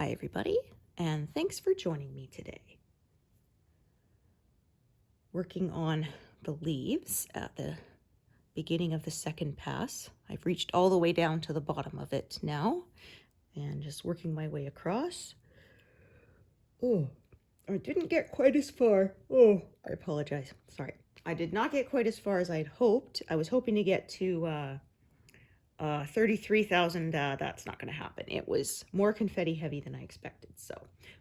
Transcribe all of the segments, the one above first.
Hi everybody, and thanks for joining me today. Working on the leaves at the beginning of the second pass. I've reached all the way down to the bottom of it now, and just working my way across. Oh, I didn't get quite as far. Oh, I apologize. Sorry. I did not get quite as far as I'd hoped. I was hoping to get to 33,000. That's not going to happen. It was more confetti heavy than I expected. So,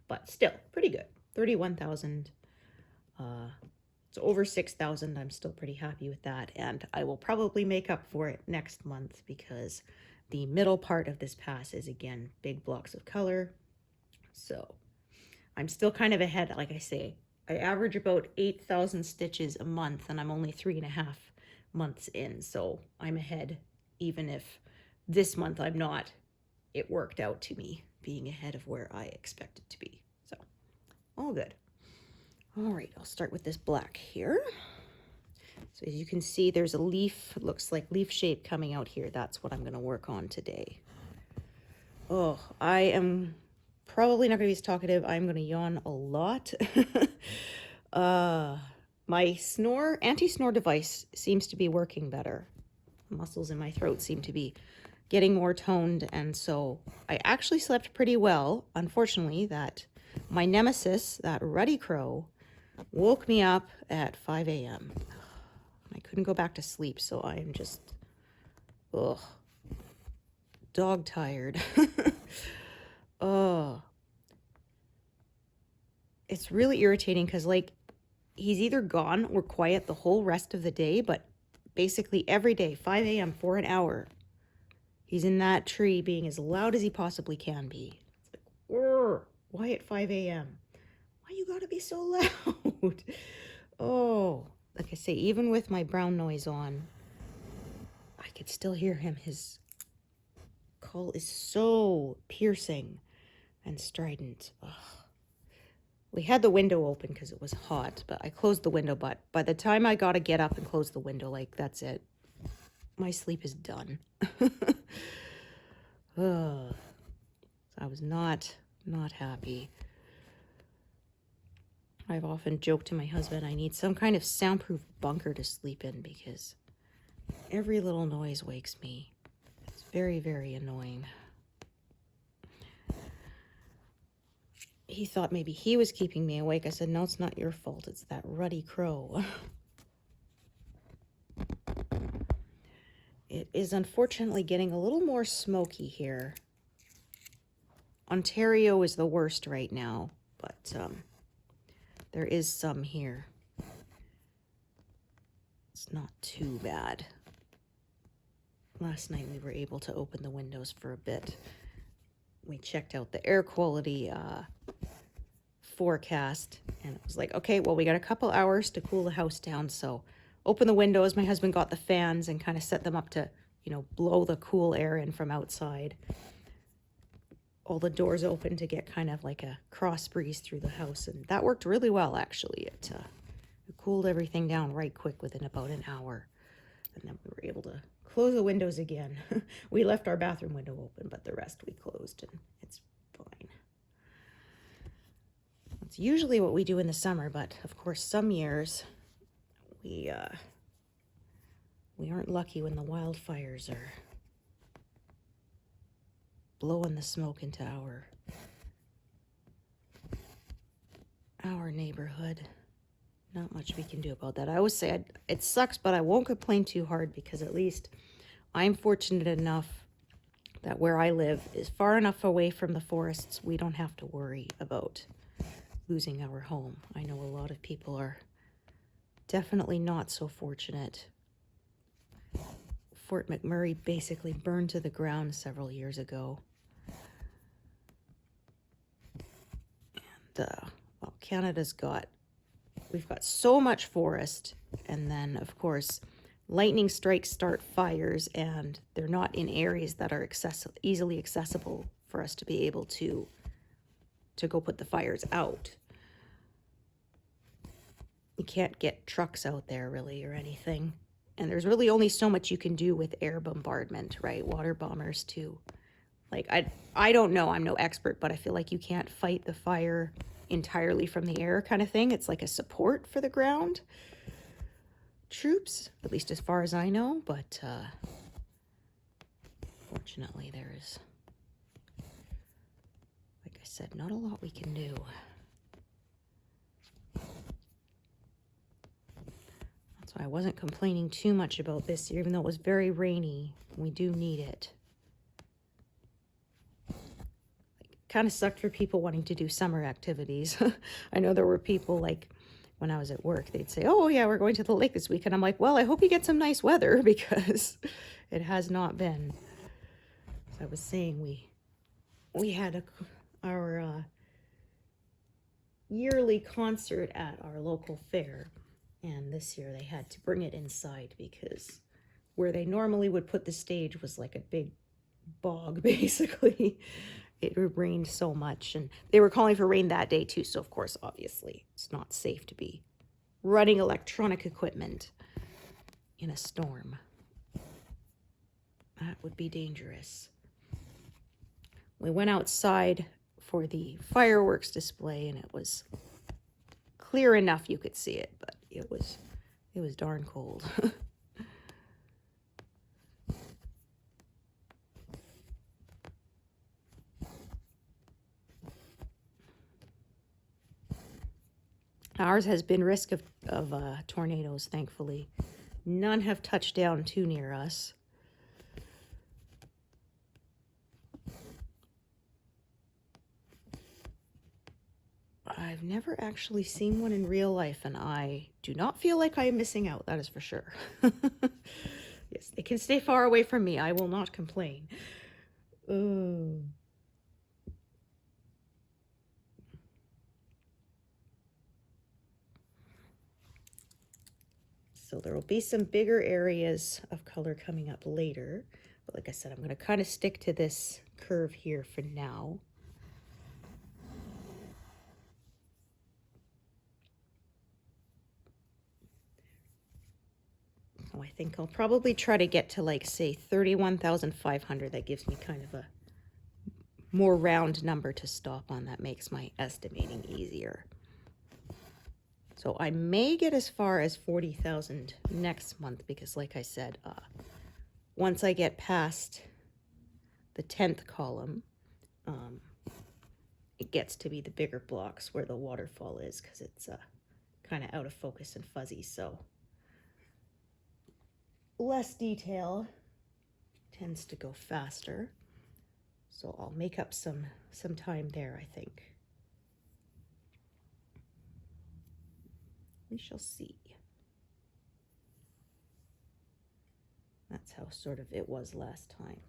but still pretty good. 31,000. It's over 6,000. I'm still pretty happy with that. And I will probably make up for it next month because the middle part of this pass is again big blocks of color. So I'm still kind of ahead. Like I say, I average about 8,000 stitches a month and I'm only 3.5 months in. So I'm ahead. Even if this month I'm not, it worked out to me being ahead of where I expected to be. So, all good. All right, I'll start with this black here. So as you can see, there's a leaf, it looks like leaf shape coming out here. That's what I'm going to work on today. Oh, I am probably not going to be as talkative. I'm going to yawn a lot. My anti-snore device seems to be working better. Muscles in my throat seem to be getting more toned, and so I actually slept pretty well. Unfortunately, that my nemesis, that ruddy crow, woke me up at 5 a.m. I couldn't go back to sleep, so I am just dog tired. It's really irritating because like he's either gone or quiet the whole rest of the day, but basically every day, 5 a.m. for an hour, he's in that tree being as loud as he possibly can be. It's like, why at 5 a.m.? Why you gotta be so loud? Oh, like I say, even with my brown noise on, I could still hear him. His call is so piercing and strident. Ugh. We had the window open because it was hot, but I closed the window. But by the time I got to get up and close the window, like, that's it. My sleep is done. So I was not happy. I've often joked to my husband I need some kind of soundproof bunker to sleep in because every little noise wakes me. It's very, very annoying. He thought maybe he was keeping me awake. I said, no, it's not your fault. It's that ruddy crow. It is unfortunately getting a little more smoky here. Ontario is the worst right now, but there is some here. It's not too bad. Last night we were able to open the windows for a bit. We checked out the air quality forecast, and it was like, okay, well, we got a couple hours to cool the house down, so open the windows. My husband got the fans and kind of set them up to, you know, blow the cool air in from outside. All the doors open to get kind of like a cross breeze through the house, and that worked really well, actually. It cooled everything down right quick within about an hour, and then we were able to close the windows again. We left our bathroom window open, but the rest we closed, and it's fine. It's usually what we do in the summer, but of course some years we aren't lucky when the wildfires are blowing the smoke into our neighborhood. Not much we can do about that. I always say it sucks, but I won't complain too hard because at least I'm fortunate enough that where I live is far enough away from the forests we don't have to worry about losing our home. I know a lot of people are definitely not so fortunate. Fort McMurray basically burned to the ground several years ago. And, well, we've got so much forest, and then, of course, lightning strikes start fires, and they're not in areas that are easily accessible for us to be able to go put the fires out. You can't get trucks out there, really, or anything. And there's really only so much you can do with air bombardment, right? Water bombers, too. Like, I don't know, I'm no expert, but I feel like you can't fight the fire entirely from the air kind of thing. It's like a support for the ground troops, at least as far as I know, but fortunately there is, like I said, not a lot we can do. That's why I wasn't complaining too much about this year, even though it was very rainy. We do need it. Kind of sucked for people wanting to do summer activities. I know there were people, like when I was at work, they'd say, oh yeah, we're going to the lake this week. And I'm like, well, I hope you get some nice weather, because it has not been. As I was saying, we had our yearly concert at our local fair, and this year they had to bring it inside because where they normally would put the stage was like a big bog, basically. It rained so much, and they were calling for rain that day too, so of course, obviously, it's not safe to be running electronic equipment in a storm. That would be dangerous. We went outside for the fireworks display, and it was clear enough you could see it, but it was darn cold. Ours has been risk of tornadoes, thankfully. None have touched down too near us. I've never actually seen one in real life, and I do not feel like I am missing out, that is for sure. Yes, they can stay far away from me. I will not complain. Oh. So there will be some bigger areas of color coming up later. But like I said, I'm going to kind of stick to this curve here for now. So I think I'll probably try to get to, like, say 31,500. That gives me kind of a more round number to stop on. That makes my estimating easier. So I may get as far as 40,000 next month, because like I said, once I get past the 10th column, it gets to be the bigger blocks where the waterfall is, because it's kind of out of focus and fuzzy, so less detail tends to go faster. So I'll make up some time there, I think. We shall see. That's how sort of it was last time.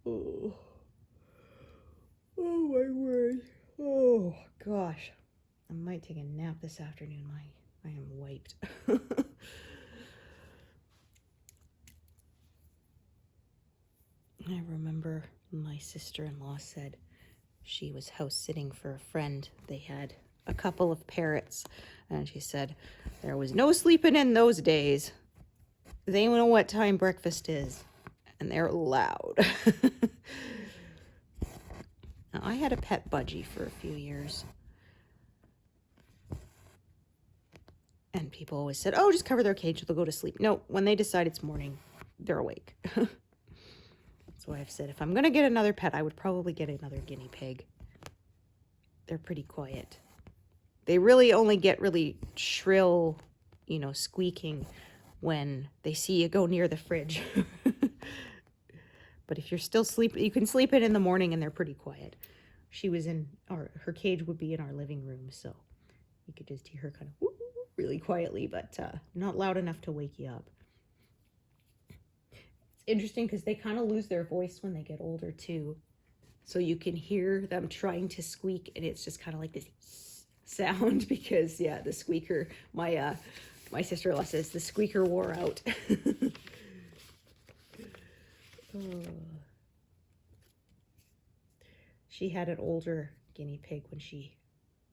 Oh. Oh my word. Oh gosh. I might take a nap this afternoon. I am wiped. I remember my sister-in-law said she was house sitting for a friend. They had a couple of parrots, and she said there was no sleeping in those days. They know what time breakfast is, and they're loud. Now, I had a pet budgie for a few years, and people always said, oh, just cover their cage, they'll go to sleep. No, when they decide it's morning, they're awake. So I've said, if I'm going to get another pet, I would probably get another guinea pig. They're pretty quiet. They really only get really shrill, you know, squeaking when they see you go near the fridge. But if you're still sleeping, you can sleep in the morning, and they're pretty quiet. She was in her cage would be in our living room, so you could just hear her kind of really quietly, but not loud enough to wake you up. It's interesting because they kind of lose their voice when they get older too. So you can hear them trying to squeak, and it's just kind of like this sound because, yeah, the squeaker, my sister-in-law says the squeaker wore out. Oh. She had an older guinea pig when she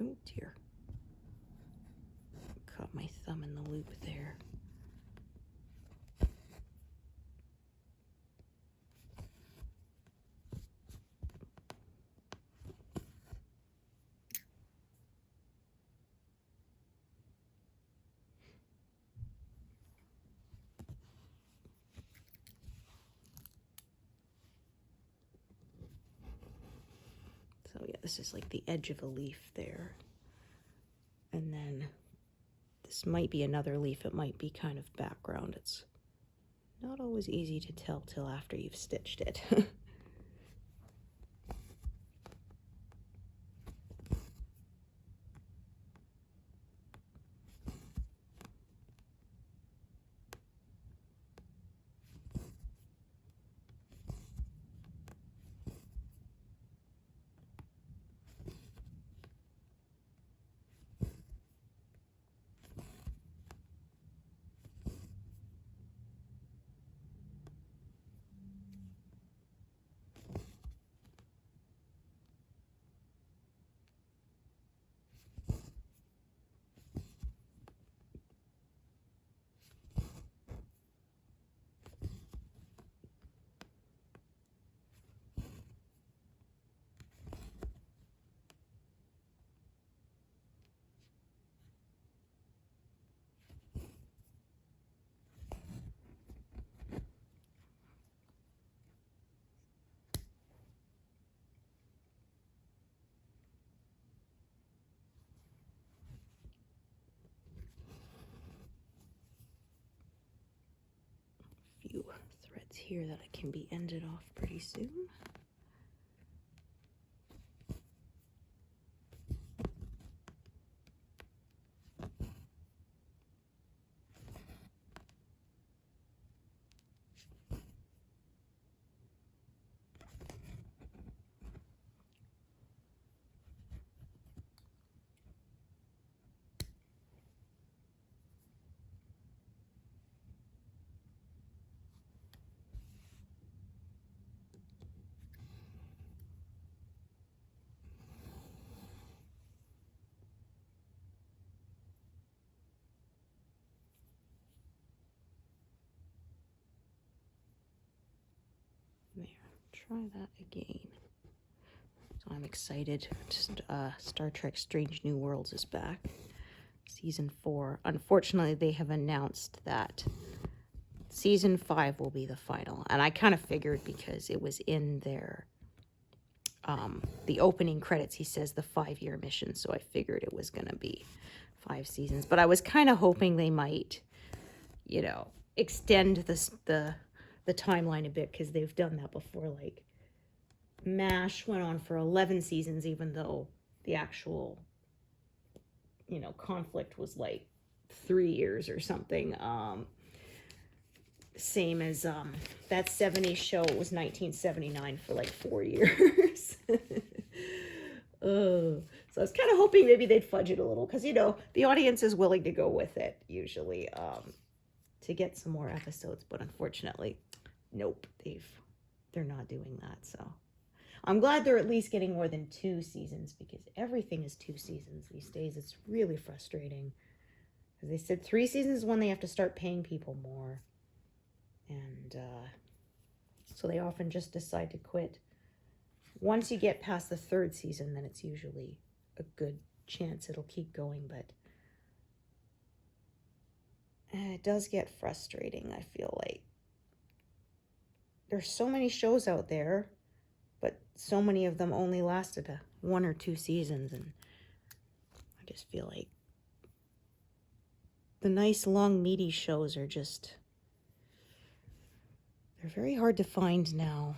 Oh dear. Caught my thumb in the loop there. So yeah, this is like the edge of a leaf there. And then this might be another leaf. It might be kind of background. It's not always easy to tell till after you've stitched it. Few threads here that can be ended off pretty soon. There, try that again. So I'm excited. Just, Star Trek Strange New Worlds is back. Season 4. Unfortunately, they have announced that Season 5 will be the final. And I kind of figured because it was in their, the opening credits, he says the 5-year mission. So I figured it was going to be 5 seasons. But I was kind of hoping they might, you know, extend the timeline a bit, because they've done that before. Like MASH went on for 11 seasons, even though the actual, you know, conflict was like 3 years or something. Same as that 70s show, it was 1979 for like 4 years. So I was kind of hoping maybe they'd fudge it a little, because, you know, the audience is willing to go with it usually, to get some more episodes. But unfortunately, nope, they're not doing that. So I'm glad they're at least getting more than 2 seasons, because everything is 2 seasons these days. It's really frustrating, because they said 3 seasons is when they have to start paying people more. And so they often just decide to quit. Once you get past the 3rd season, then it's usually a good chance it'll keep going. But it does get frustrating, I feel like. There's so many shows out there, but so many of them only lasted 1 or 2 seasons. And I just feel like the nice, long, meaty shows are just... they're very hard to find now.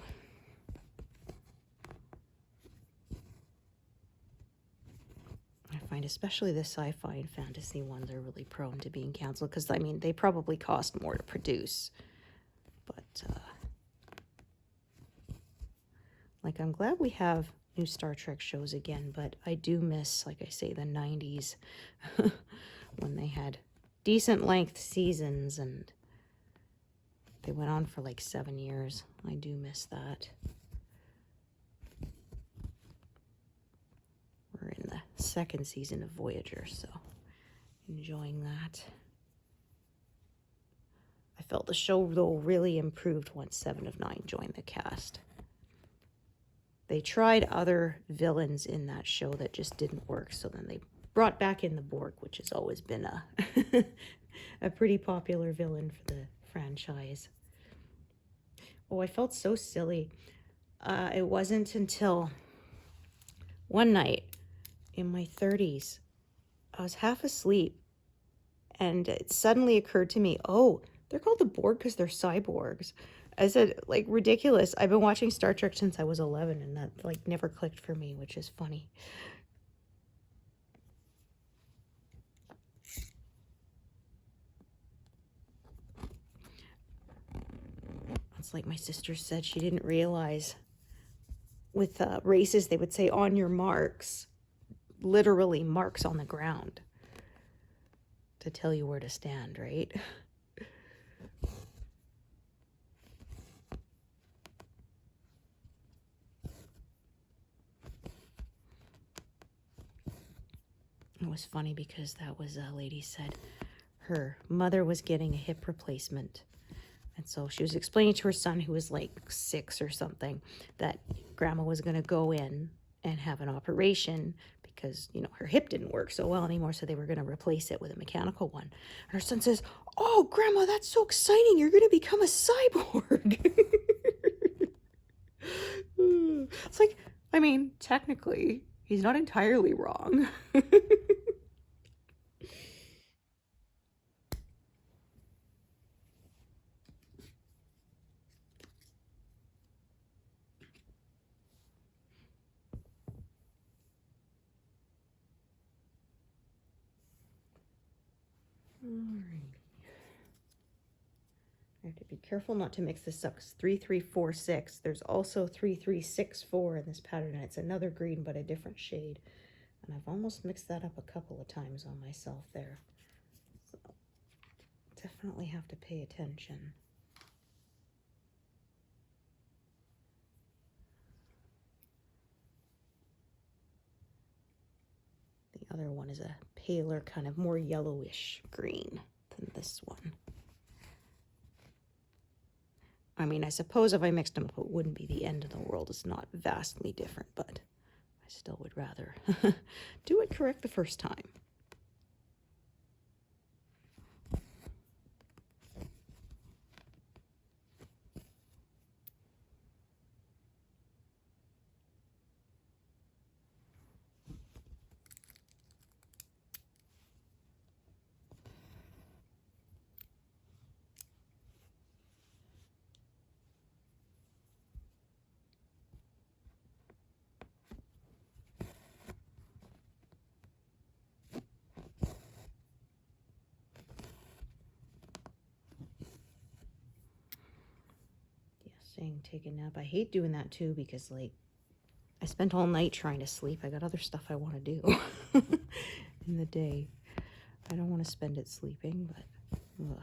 I find especially the sci-fi and fantasy ones are really prone to being canceled, because, I mean, they probably cost more to produce. But, like, I'm glad we have new Star Trek shows again, but I do miss, like I say, the 90s when they had decent length seasons and they went on for like 7 years. I do miss that. We're in the second season of Voyager, so enjoying that. I felt the show, though, really improved once 7 of 9 joined the cast. They tried other villains in that show that just didn't work, so then they brought back in the Borg, which has always been a, a pretty popular villain for the franchise. Oh, I felt so silly. It wasn't until one night in my 30s, I was half asleep, and it suddenly occurred to me, oh, they're called the Borg because they're cyborgs. I said, like, ridiculous. I've been watching Star Trek since I was 11, and that, like, never clicked for me, which is funny. It's like my sister said, she didn't realize with races, they would say, on your marks, literally marks on the ground to tell you where to stand, right? It was funny because that was a lady said her mother was getting a hip replacement. And so she was explaining to her son, who was like 6 or something, that grandma was going to go in and have an operation because, you know, her hip didn't work so well anymore. So they were going to replace it with a mechanical one. And her son says, oh, grandma, that's so exciting. You're going to become a cyborg. It's like, I mean, technically, he's not entirely wrong. Alrighty. I have to be careful not to mix this up because 3346. There's also 3364 in this pattern, and it's another green but a different shade. And I've almost mixed that up a couple of times on myself there. So definitely have to pay attention. The other one is a paler, kind of more yellowish green than this one. I mean, I suppose if I mixed them up, it wouldn't be the end of the world. It's not vastly different, but I still would rather do it correct the first time. Saying take a nap. I hate doing that too because, like, I spent all night trying to sleep. I got other stuff I want to do in the day. I don't want to spend it sleeping, but ugh.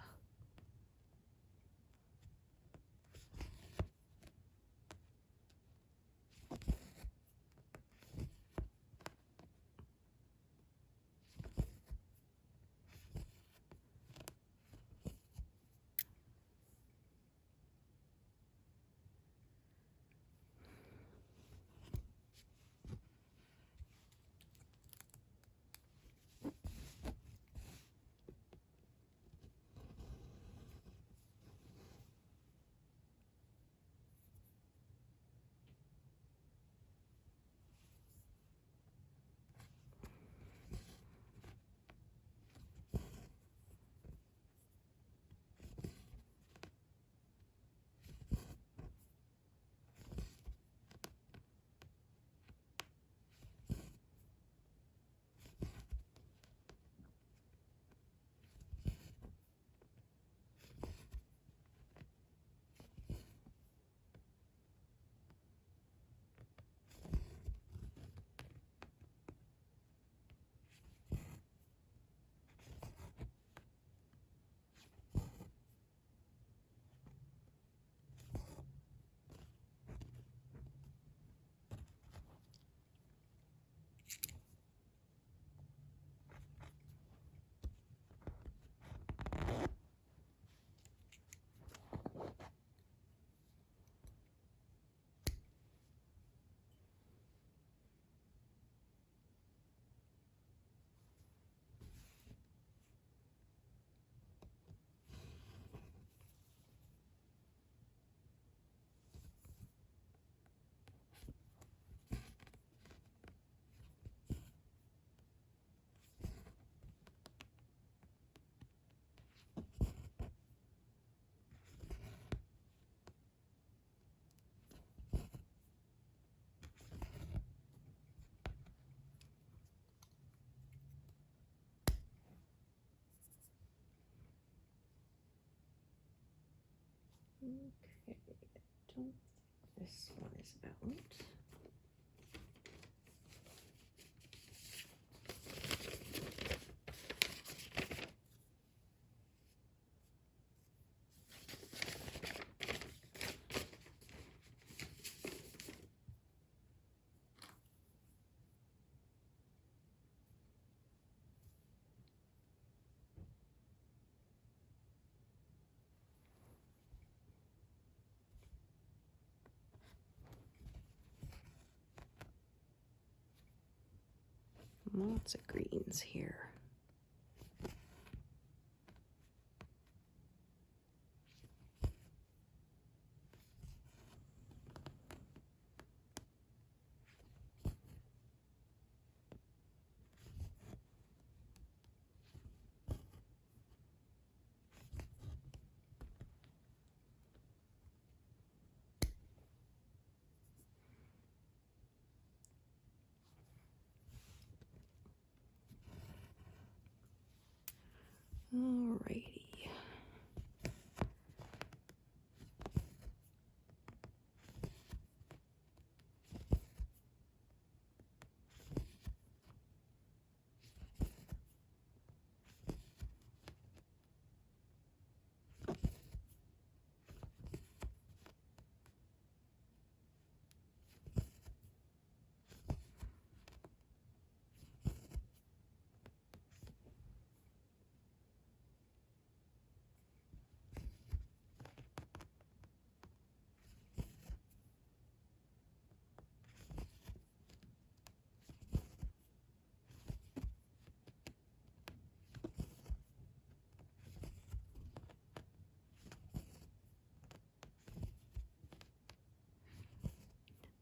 Okay, I don't think this one is out. Lots of greens here. Alrighty.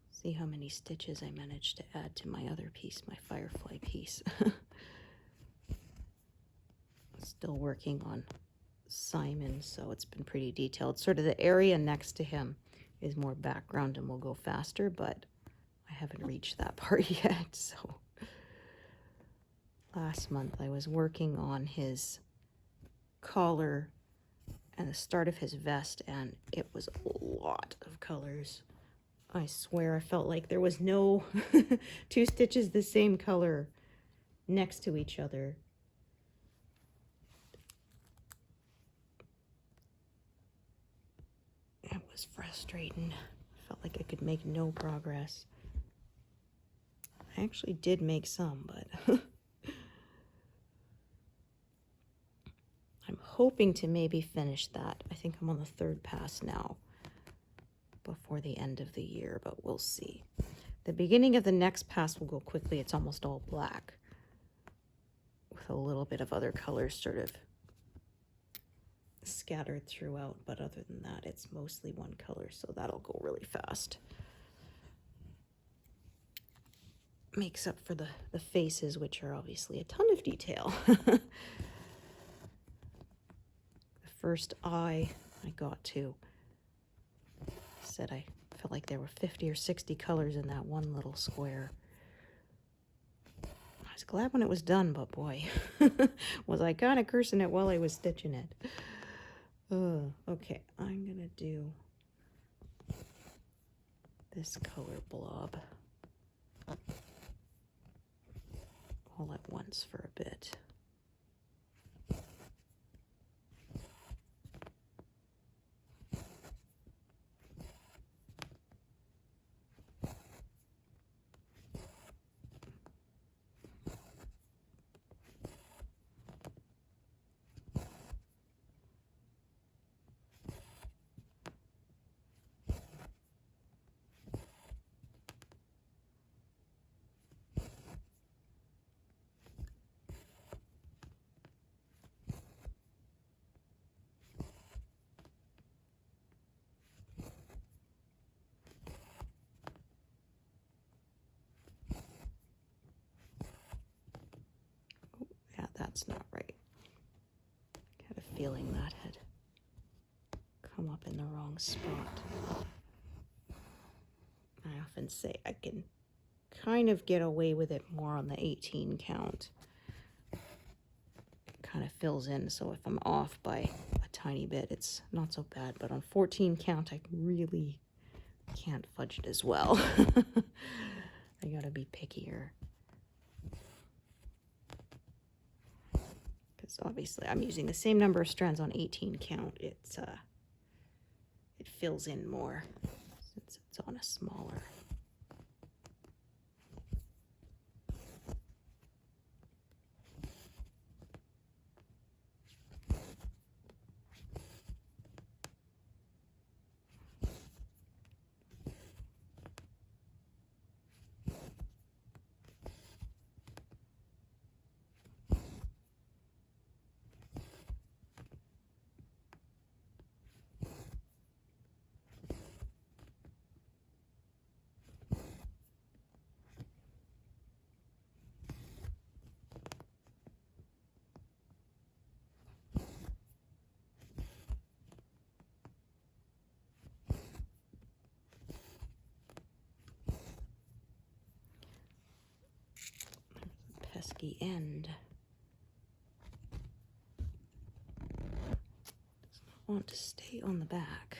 See how many stitches I managed to add to my other piece, my firefly piece. Still working on Simon, so it's been pretty detailed. Sort of the area next to him is more background and will go faster, but I haven't reached that part yet. So last month I was working on his collar and the start of his vest, and it was a lot of colors. I swear I felt like there was no two stitches the same color next to each other. It was frustrating. I felt like I could make no progress. I actually did make some, but I'm hoping to maybe finish that. I think I'm on the third pass now before the end of the year, but we'll see. The beginning of the next pass will go quickly. It's almost all black with a little bit of other colors sort of scattered throughout, but other than that, it's mostly one color, so that'll go really fast. Makes up for the faces, which are obviously a ton of detail. The first eye I got to, said I felt like there were 50 or 60 colors in that one little square. I was glad when it was done, but boy, was I kind of cursing it while I was stitching it. Okay, I'm gonna do this color blob all at once for a bit. That's not right. Had a feeling that had come up in the wrong spot. I often say I can kind of get away with it more on the 18 count. It kind of fills in, so if I'm off by a tiny bit, it's not so bad, but on 14 count, I really can't fudge it as well. I gotta be pickier. Because obviously I'm using the same number of strands on 18 count. It fills in more since it's on a smaller. Pesky end. Does not want to stay on the back.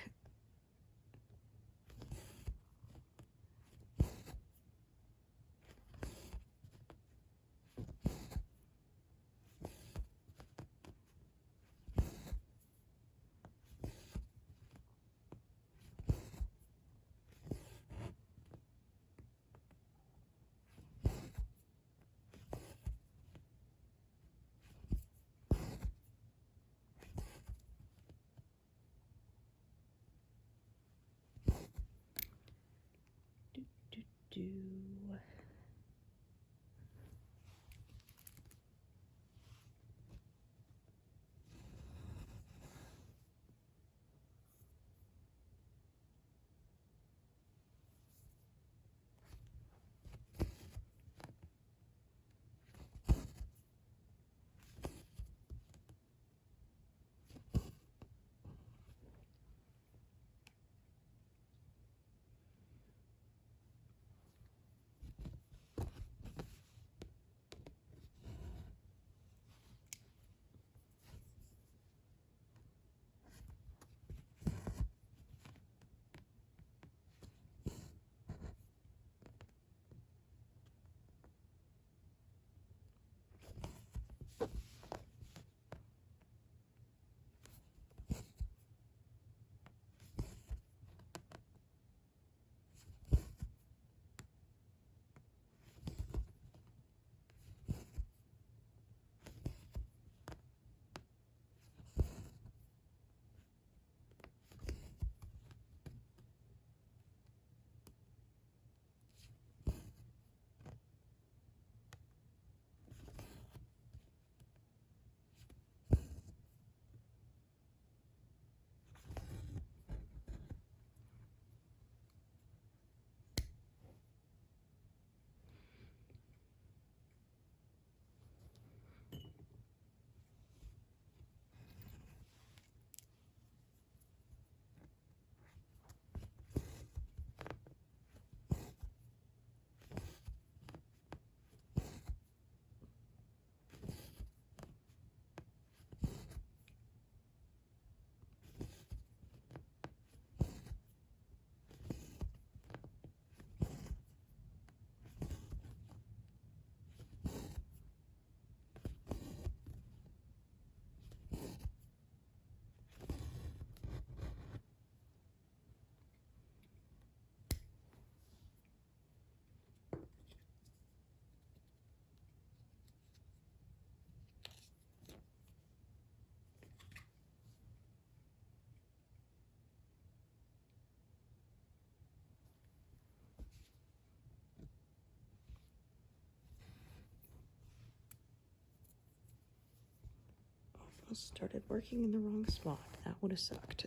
Started working in the wrong spot. That would have sucked.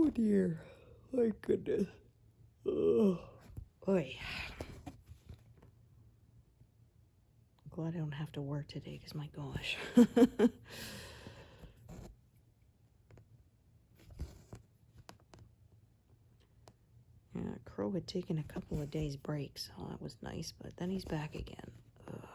Oh dear. My goodness. Ugh. Oy. Glad I don't have to work today, because my gosh. Yeah, Crow had taken a couple of days break, so that was nice, but then he's back again. Ugh.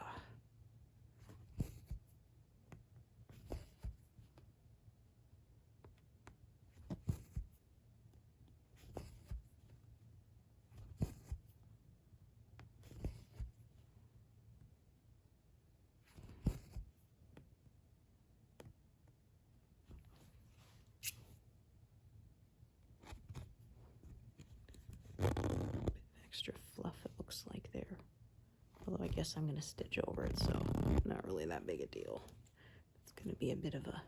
Extra fluff it looks like there. Although I guess I'm going to stitch over it, so not really that big a deal. It's going to be a bit of a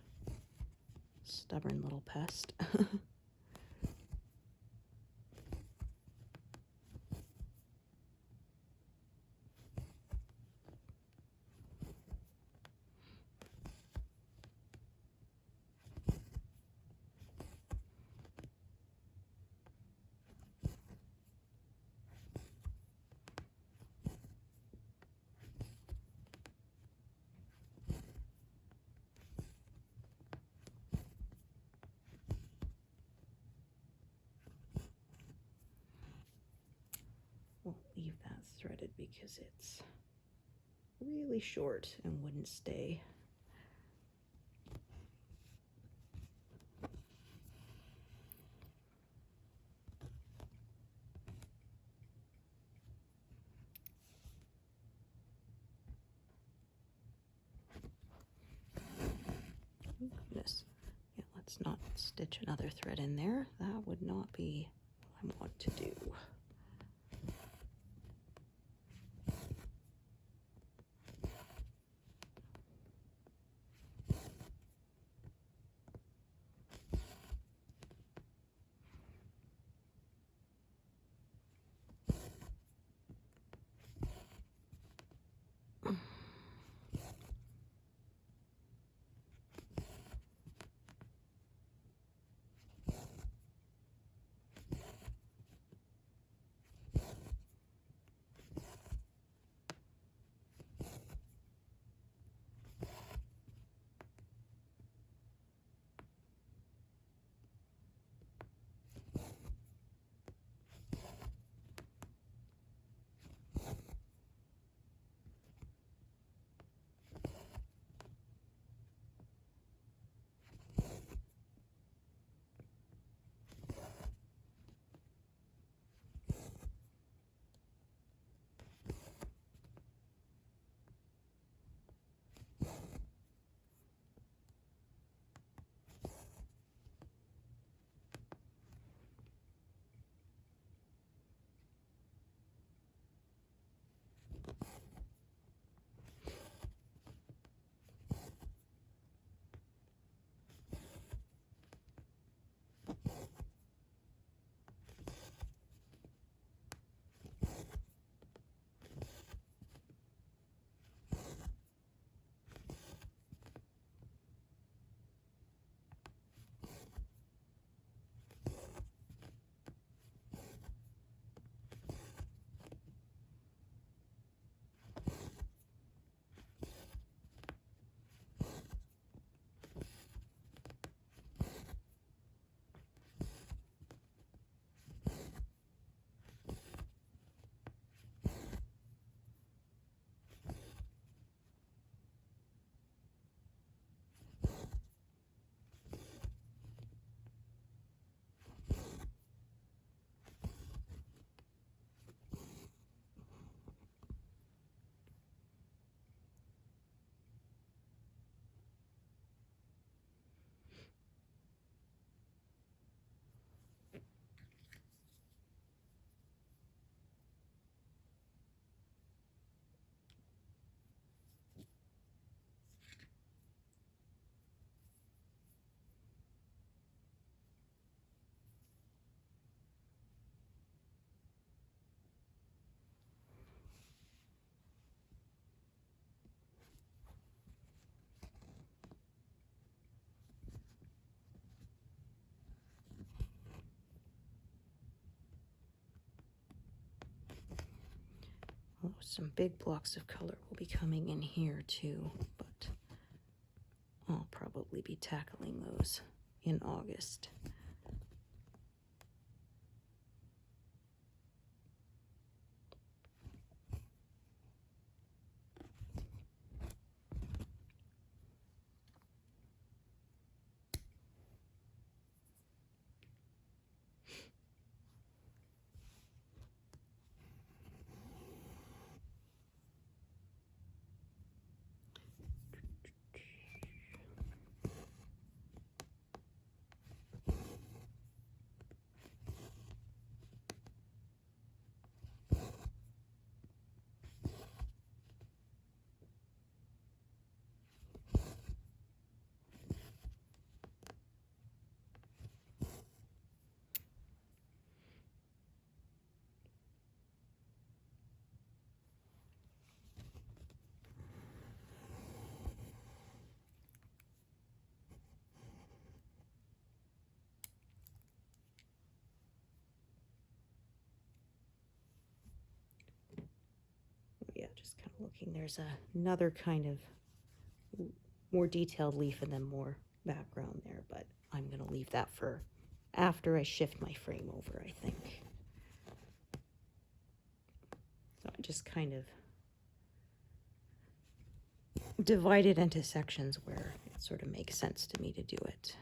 stubborn little pest. Won't leave that threaded because it's really short and wouldn't stay. Oh goodness. Yeah, let's not stitch another thread in there. That would not be what I want to do. some big blocks of color will be coming in here too, but I'll probably be tackling those in August. Yeah, just kind of looking. There's another kind of more detailed leaf and then more background there, but I'm going to leave that for after I shift my frame over, I think. So I just kind of divide it into sections where it sort of makes sense to me to do it.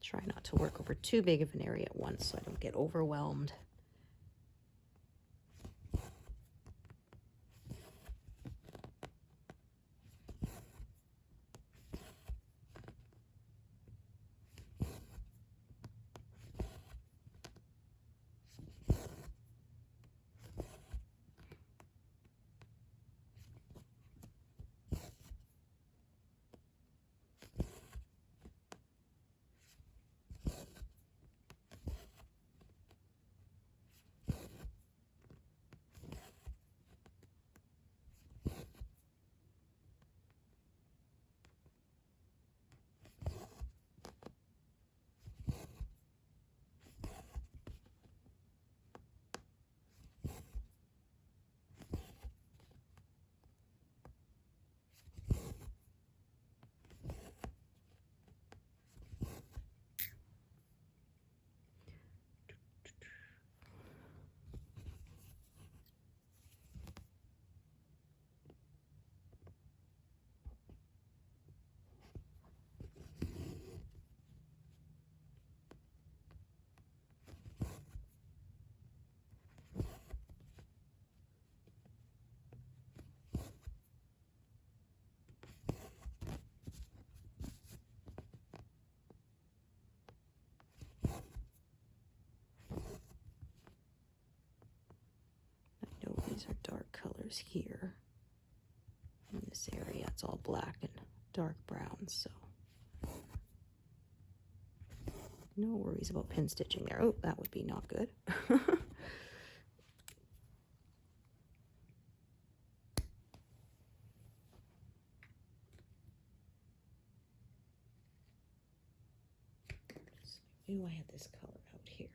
Try not to work over too big of an area at once so I don't get overwhelmed. These are dark colors here. In this area, it's all black and dark brown, so no worries about pin stitching there. Oh, that would be not good. I knew I had this color out here.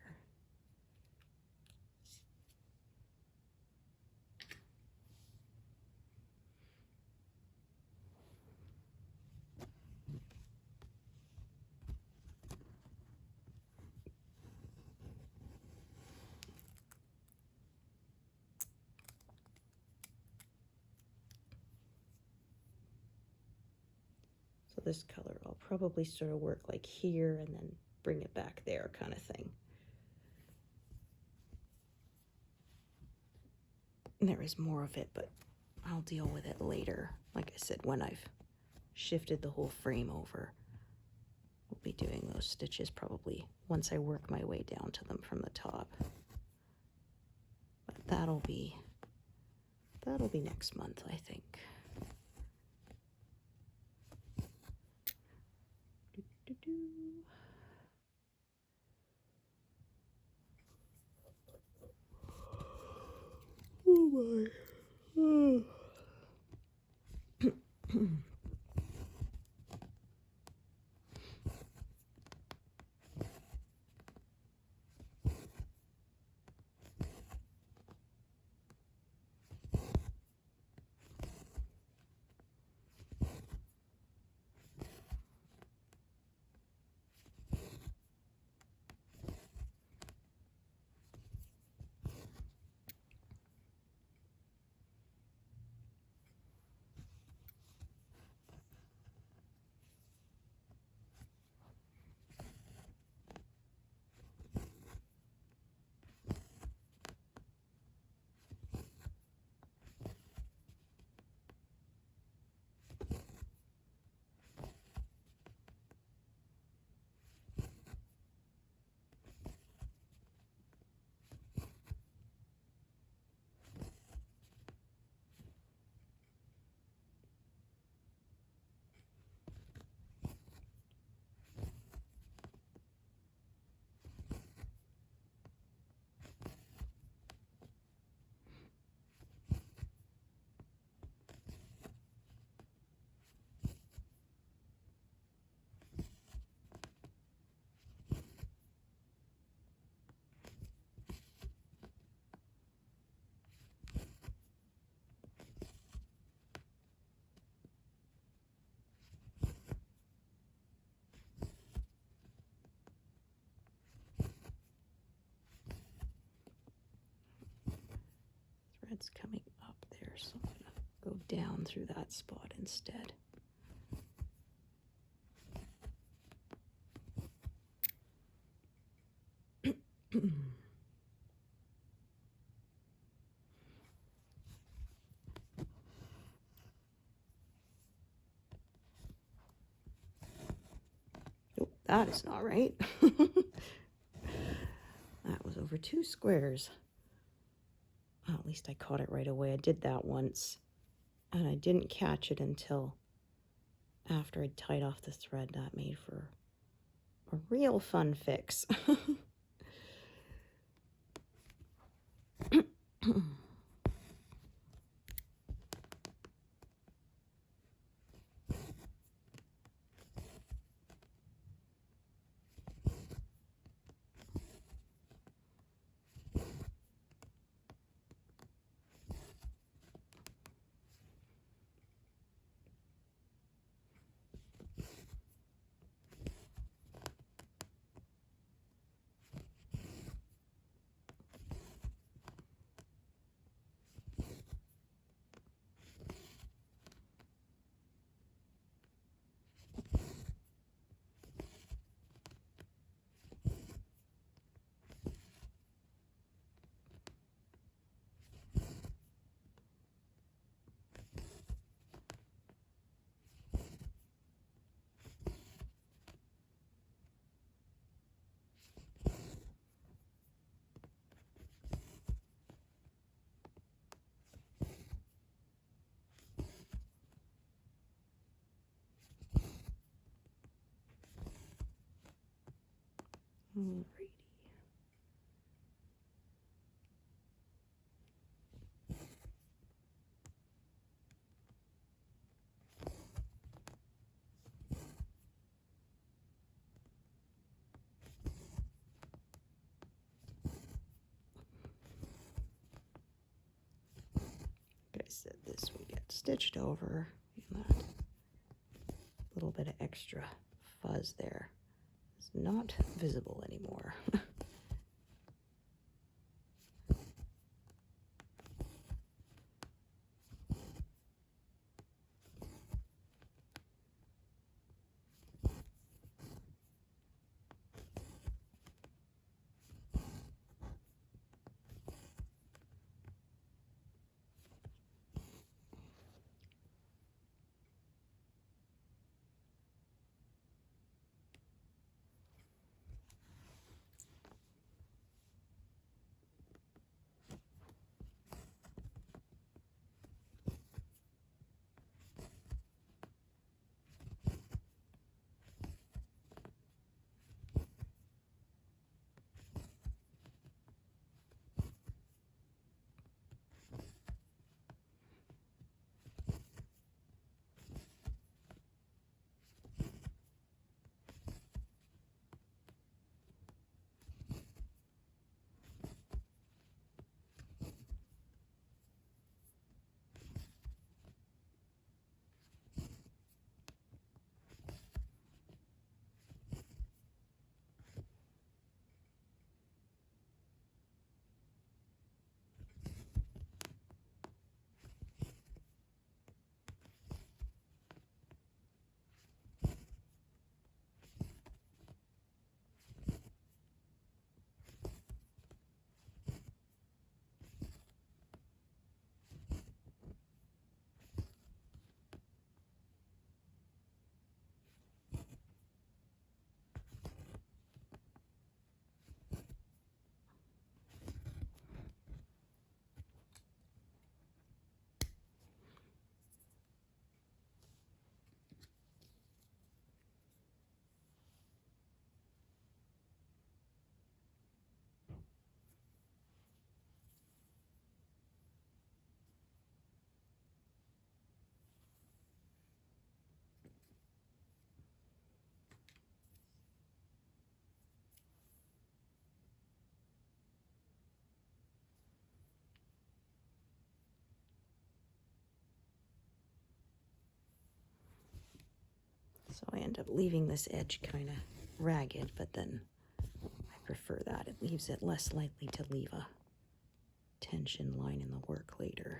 So this color, I'll probably sort of work like here and then bring it back there kind of thing. And there is more of it, but I'll deal with it later. Like I said, when I've shifted the whole frame over, we'll be doing those stitches probably once I work my way down to them from the top. But that'll be next month, I think. Oh my. Oh. it's coming up there, so I'm going to go down through that spot instead. Oh, that is not right. That was over 2 squares. Oh, at least I caught it right away. I did that once, and I didn't catch it until after I'd tied off the thread. That made for a real fun fix. Alrighty. Like I said, this will get stitched over, and that little bit of extra fuzz there is not visible anymore. So I end up leaving this edge kind of ragged, but then I prefer that. It leaves it less likely to leave a tension line in the work later.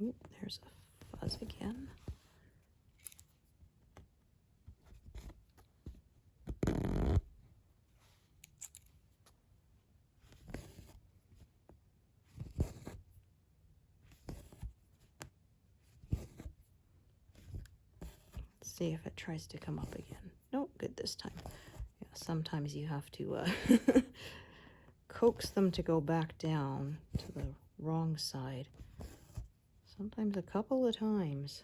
Oop, there's a fuzz again. Let's see if it tries to come up again. Nope, good this time. Yeah, sometimes you have to coax them to go back down to the wrong side. Sometimes a couple of times.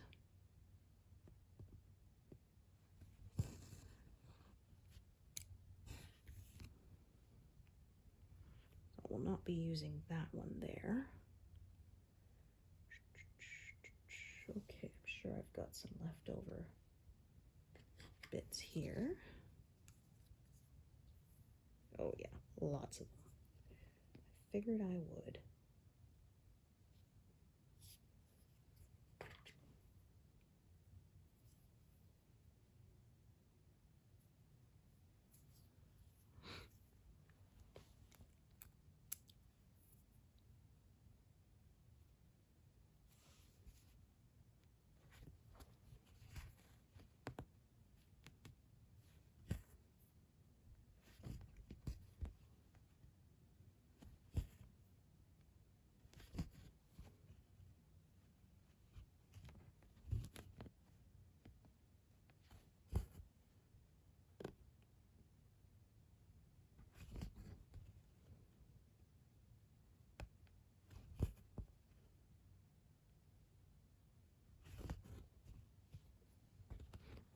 I will not be using that one there. Okay, I'm sure I've got some leftover bits here. Oh yeah, lots of them. I figured I would.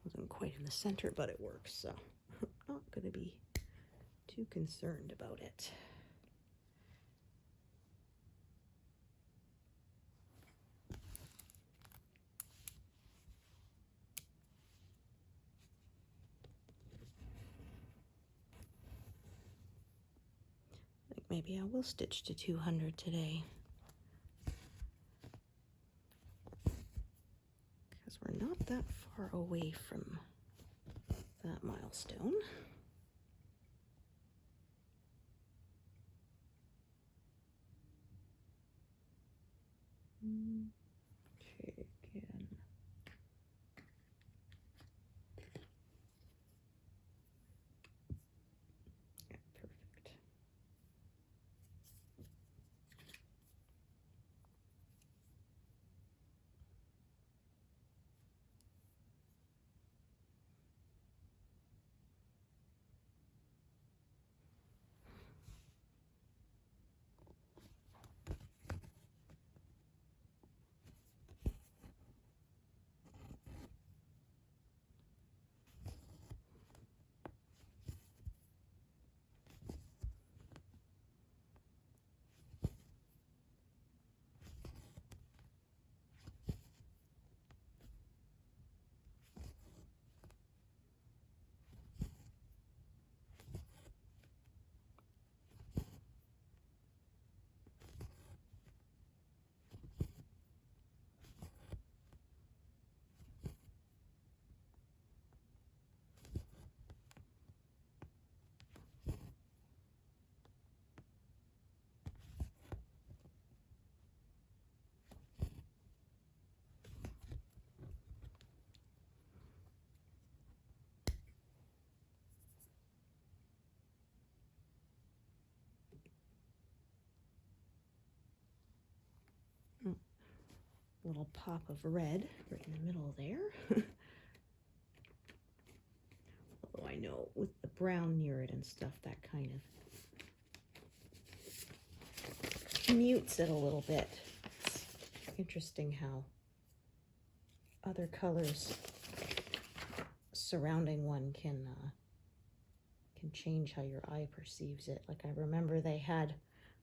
Wasn't quite in the center, but it works, so not going to be too concerned about it. I think maybe I will stitch to 200 today, because we're not that far away from that milestone. Okay, again. Yeah, perfect. little pop of red right in the middle there. Although I know with the brown near it and stuff, that kind of mutes it a little bit. It's interesting how other colors surrounding one can change how your eye perceives it. Like I remember they had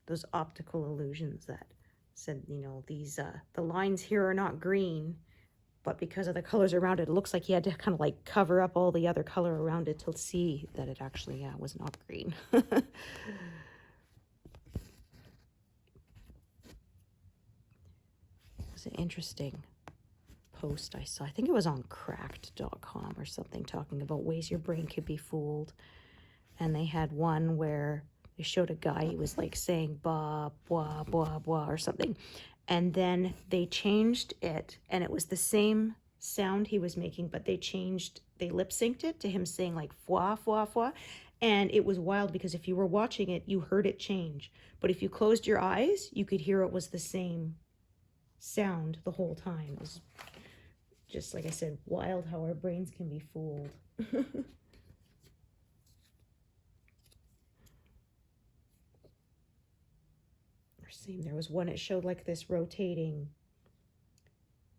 those optical illusions that said, you know, these the lines here are not green, but because of the colors around it, it looks like you had to kind of like cover up all the other color around it to see that it actually was not green. It was an interesting post I saw. I think it was on cracked.com or something, talking about ways your brain could be fooled. And they had one where they showed a guy, he was like saying blah, blah, blah, blah, or something. And then they changed it, and it was the same sound he was making, but they lip synced it to him saying like foie, foie, foie. And it was wild because if you were watching it, you heard it change. But if you closed your eyes, you could hear it was the same sound the whole time. It was just, like I said, wild how our brains can be fooled. There was one, it showed like this rotating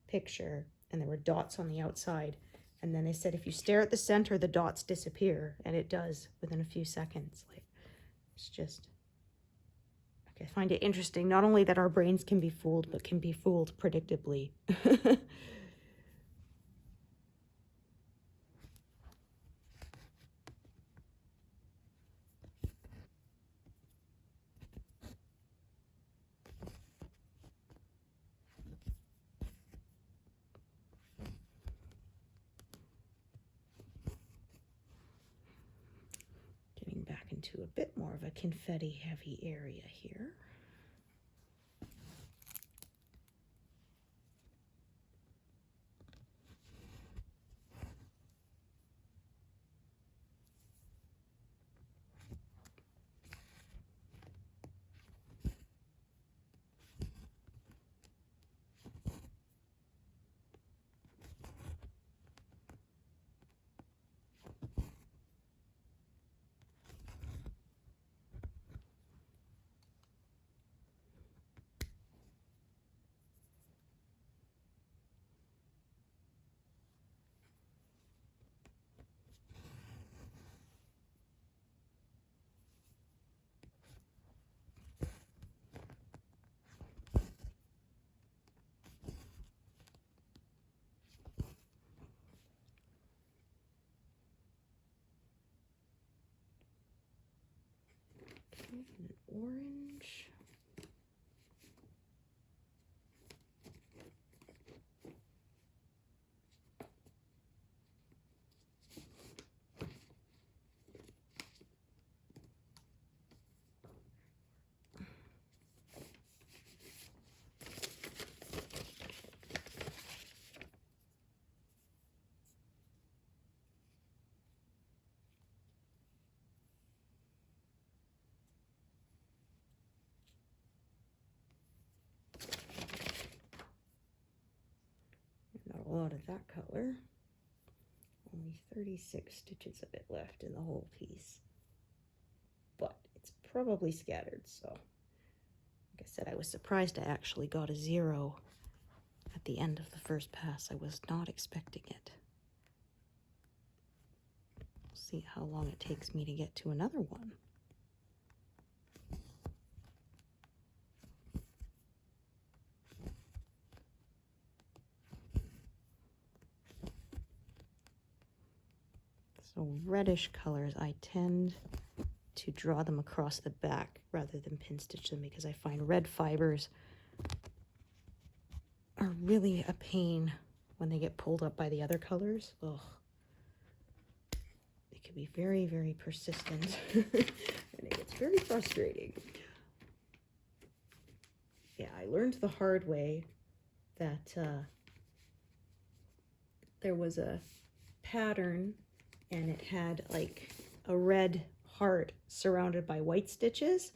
picture and there were dots on the outside, and then they said if you stare at the center, the dots disappear, and it does within a few seconds. Like, it's just, I find it interesting not only that our brains can be fooled, but can be fooled predictably. Back into a bit more of a confetti heavy area here. An orange. Not a lot of that color. Only 36 stitches of it left in the whole piece. But it's probably scattered, so like I said, I was surprised I actually got a 0 at the end of the first pass. I was not expecting it. We'll see how long it takes me to get to another one. So reddish colors, I tend to draw them across the back rather than pin stitch them, because I find red fibers are really a pain when they get pulled up by the other colors. Ugh. They can be very, very persistent and it gets very frustrating. Yeah, I learned the hard way that there was a pattern and it had like a red heart surrounded by white stitches,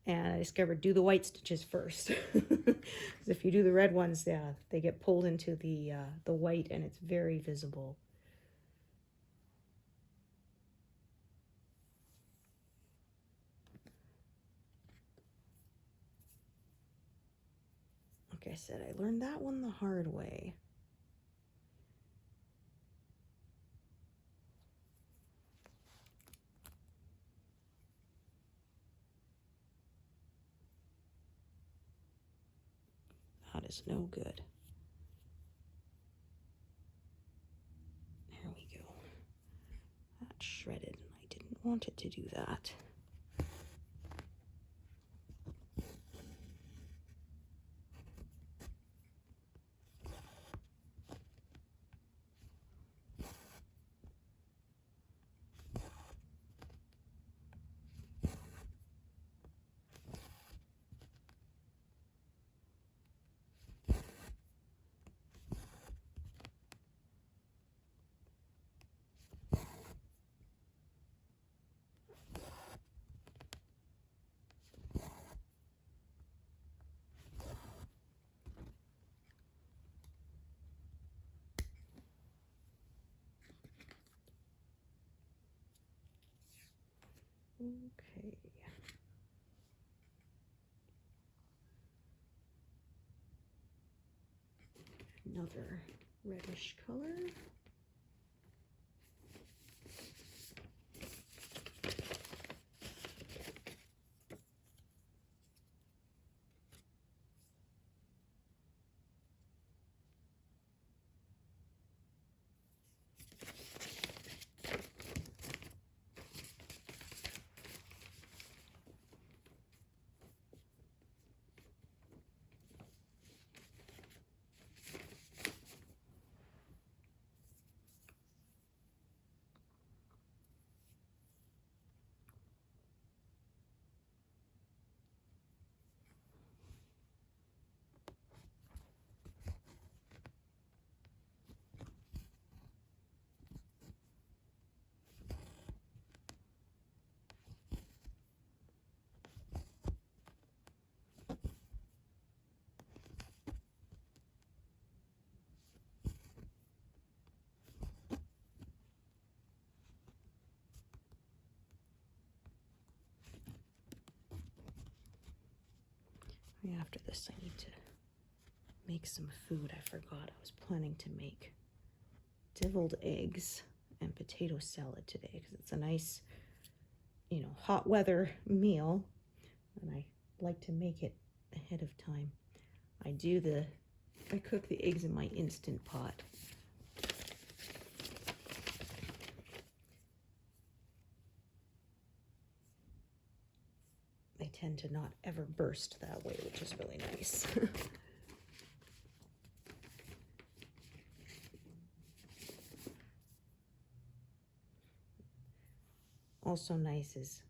And I discovered do the white stitches first. If you do the red ones, yeah, they get pulled into the white and it's very visible. Like I said, I learned that one the hard way. That is no good. There we go. That's shredded. I didn't want it to do that. Okay. Another reddish color. After this, I need to make some food. I forgot I was planning to make deviled eggs and potato salad today because it's a nice, you know, hot weather meal, and I like to make it ahead of time. I cook the eggs in my Instant Pot. They tend to not ever burst that way, which is really nice. Also nice is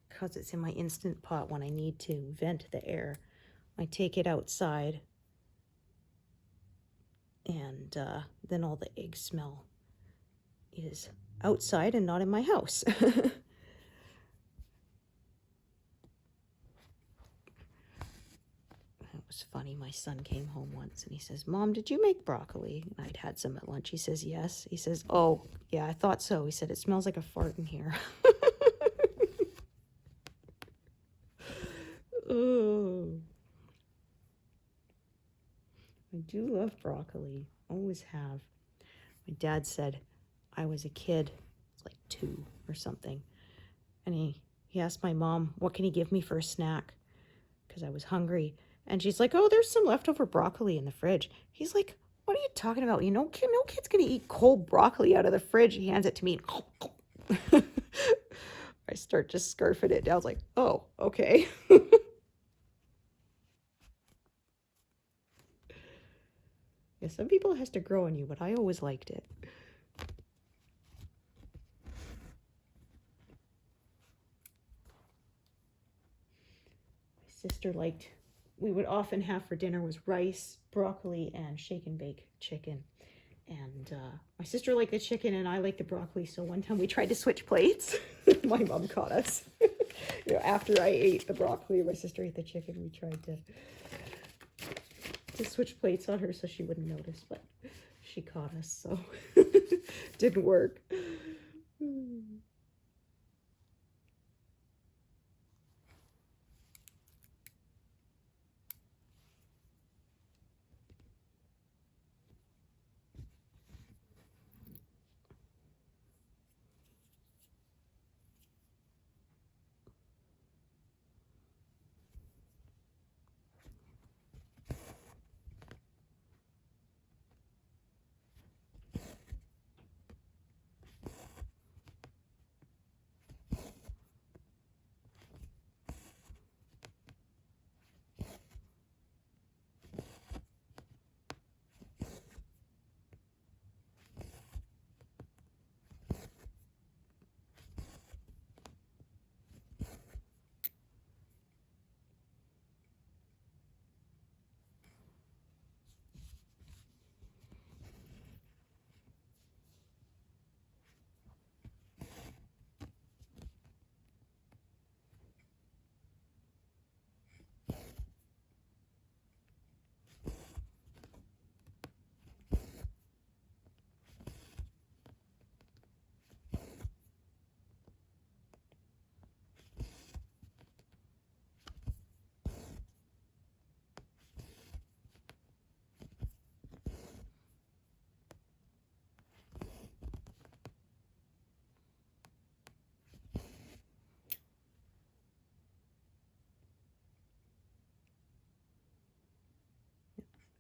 because it's in my Instant Pot, when I need to vent the air, I take it outside, and then all the egg smell is outside and not in my house. It was funny. My son came home once and he says, "Mom, did you make broccoli?" And I'd had some at lunch. He says, "Yes." He says, "Oh, yeah, I thought so." He said, "It smells like a fart in here." Oh, I do love broccoli. Always have. My dad said I was a kid, it's like 2 or something, and he asked my mom, "What can he give me for a snack?" Because I was hungry. And she's like, "Oh, there's some leftover broccoli in the fridge." He's like, "What are you talking about? You know, no kid's going to eat cold broccoli out of the fridge." He hands it to me. I start just scarfing it down. I was like, "Oh, okay." Yeah, some people it has to grow on you, but I always liked it. My sister liked, we would often have for dinner was rice, broccoli, and shake and bake chicken. And my sister liked the chicken and I liked the broccoli, so one time we tried to switch plates. My mom caught us. You know, after I ate the broccoli and my sister ate the chicken, we tried to switch plates on her so she wouldn't notice, but she caught us, so didn't work.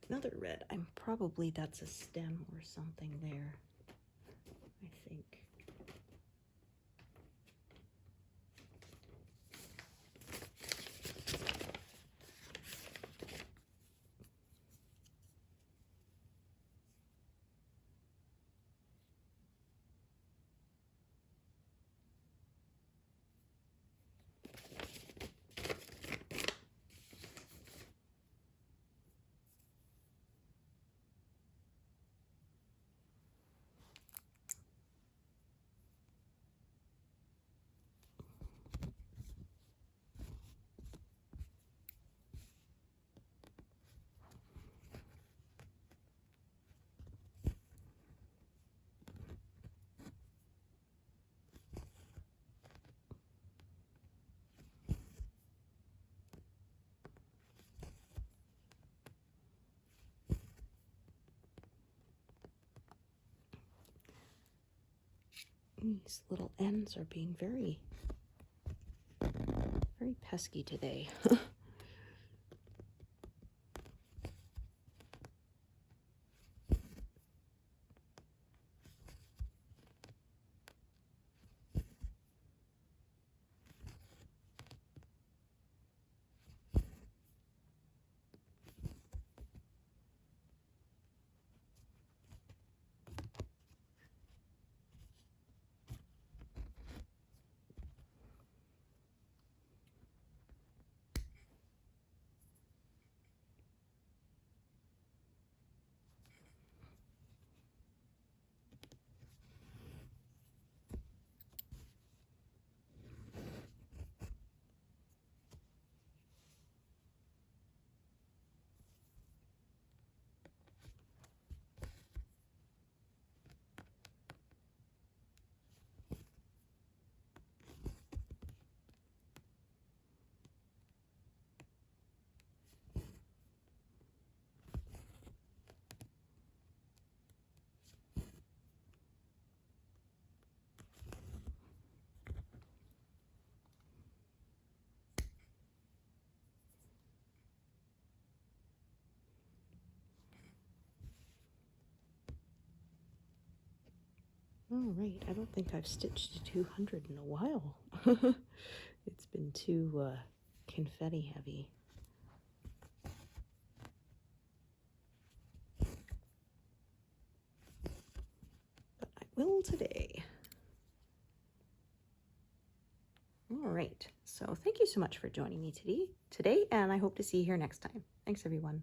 Another red. That's a stem or something there, I think. These little ends are being very, very pesky today. All right, I don't think I've stitched 200 in a while. It's been too confetti heavy. But I will today. All right, so thank you so much for joining me today, and I hope to see you here next time. Thanks, everyone.